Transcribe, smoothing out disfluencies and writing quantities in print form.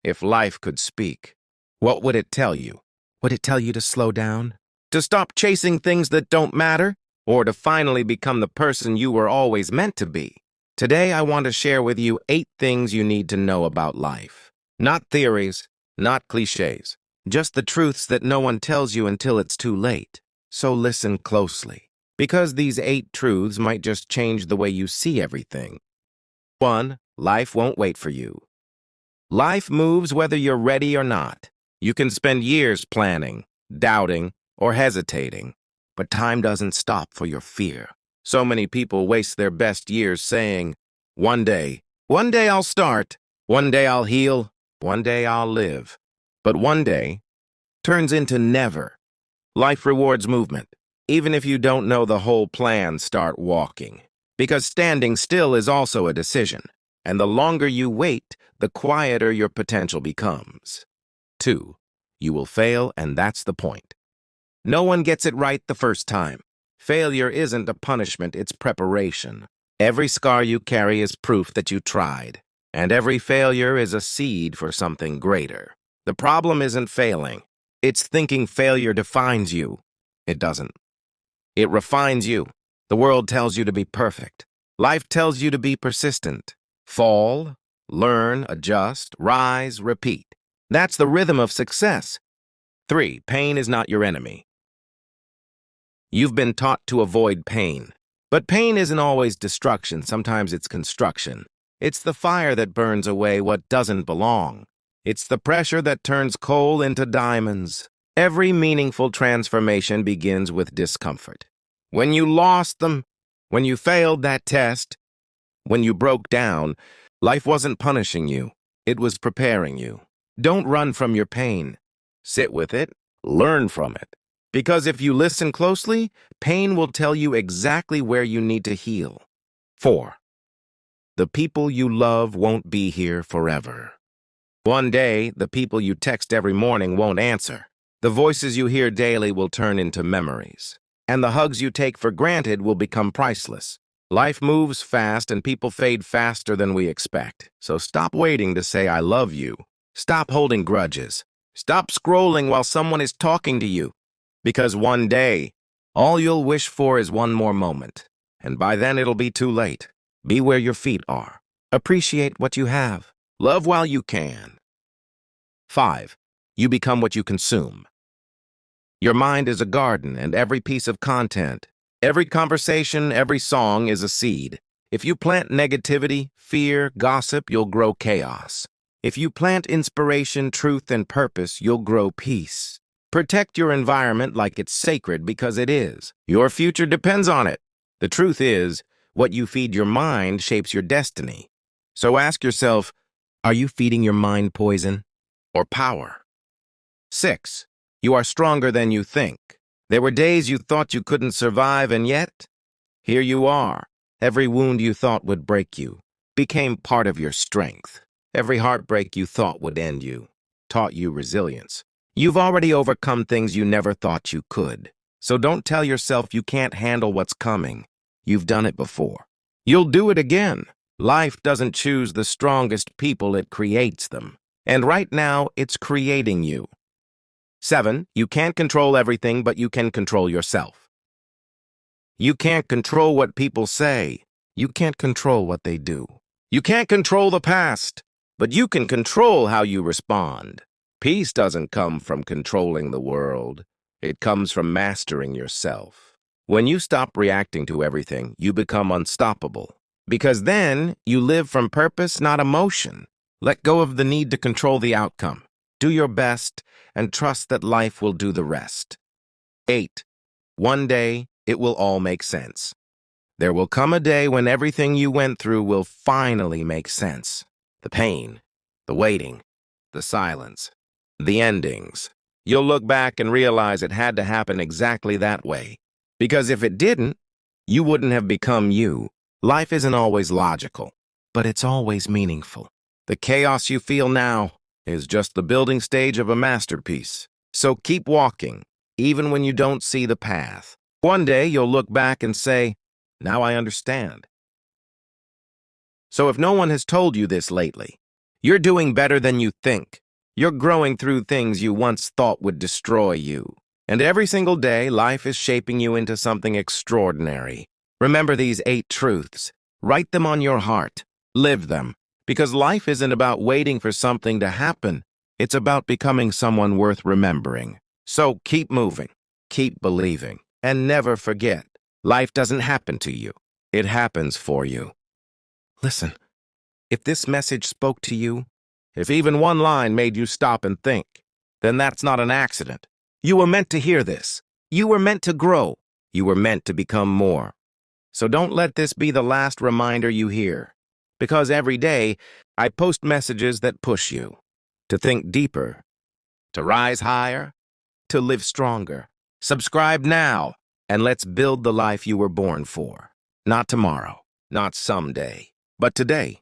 If life could speak, what would it tell you? Would it tell you to slow down? To stop chasing things that don't matter? Or to finally become the person you were always meant to be? Today, I want to share with you 8 things you need to know about life. Not theories, not cliches, just the truths that no one tells you until it's too late. So listen closely, because these 8 truths might just change the way you see everything. 1. Life won't wait for you. Life moves whether you're ready or not. You can spend years planning, doubting, or hesitating, but time doesn't stop for your fear. So many people waste their best years saying, one day I'll start, one day I'll heal, one day I'll live. But one day turns into never. Life rewards movement. Even if you don't know the whole plan, start walking. Because standing still is also a decision. And the longer you wait, the quieter your potential becomes. 2. You will fail, and that's the point. No one gets it right the first time. Failure isn't a punishment, it's preparation. Every scar you carry is proof that you tried. And every failure is a seed for something greater. The problem isn't failing. It's thinking failure defines you. It doesn't. It refines you. The world tells you to be perfect. Life tells you to be persistent. Fall, learn, adjust, rise, repeat. That's the rhythm of success. 3. Pain is not your enemy. You've been taught to avoid pain. But pain isn't always destruction, sometimes it's construction. It's the fire that burns away what doesn't belong. It's the pressure that turns coal into diamonds. Every meaningful transformation begins with discomfort. When you lost them, when you failed that test, when you broke down, life wasn't punishing you. It was preparing you. Don't run from your pain. Sit with it. Learn from it. Because if you listen closely, pain will tell you exactly where you need to heal. 4. The people you love won't be here forever. One day, the people you text every morning won't answer. The voices you hear daily will turn into memories. And the hugs you take for granted will become priceless. Life moves fast and people fade faster than we expect. So stop waiting to say I love you. Stop holding grudges. Stop scrolling while someone is talking to you. Because one day, all you'll wish for is one more moment. And by then it'll be too late. Be where your feet are. Appreciate what you have. Love while you can. 5. You become what you consume. Your mind is a garden, and every piece of content, every conversation, every song is a seed. If you plant negativity, fear, gossip, you'll grow chaos. If you plant inspiration, truth, and purpose, you'll grow peace. Protect your environment like it's sacred because it is. Your future depends on it. The truth is, what you feed your mind shapes your destiny. So ask yourself, are you feeding your mind poison or power? 6. You are stronger than you think. There were days you thought you couldn't survive, and yet, here you are. Every wound you thought would break you became part of your strength. Every heartbreak you thought would end you taught you resilience. You've already overcome things you never thought you could. So don't tell yourself you can't handle what's coming. You've done it before. You'll do it again. Life doesn't choose the strongest people, it creates them. And right now, it's creating you. 7. You can't control everything, but you can control yourself. You can't control what people say. You can't control what they do. You can't control the past, but you can control how you respond. Peace doesn't come from controlling the world. It comes from mastering yourself. When you stop reacting to everything, you become unstoppable. Because then, you live from purpose, not emotion. Let go of the need to control the outcome. Do your best, and trust that life will do the rest. 8. One day, it will all make sense. There will come a day when everything you went through will finally make sense. The pain, the waiting, the silence, the endings. You'll look back and realize it had to happen exactly that way. Because if it didn't, you wouldn't have become you. Life isn't always logical, but it's always meaningful. The chaos you feel now is just the building stage of a masterpiece. So keep walking, even when you don't see the path. One day you'll look back and say, now I understand. So if no one has told you this lately, You're doing better than you think. You're growing through things you once thought would destroy you. And every single day, life is shaping you into something extraordinary. Remember these 8 truths. Write them on your heart. Live them. Because life isn't about waiting for something to happen. It's about becoming someone worth remembering. So keep moving. Keep believing. And never forget, life doesn't happen to you. It happens for you. Listen, if this message spoke to you, if even one line made you stop and think, then that's not an accident. You were meant to hear this. You were meant to grow. You were meant to become more. So don't let this be the last reminder you hear. Because every day, I post messages that push you to think deeper, to rise higher, to live stronger. Subscribe now, and let's build the life you were born for. Not tomorrow, not someday, but today.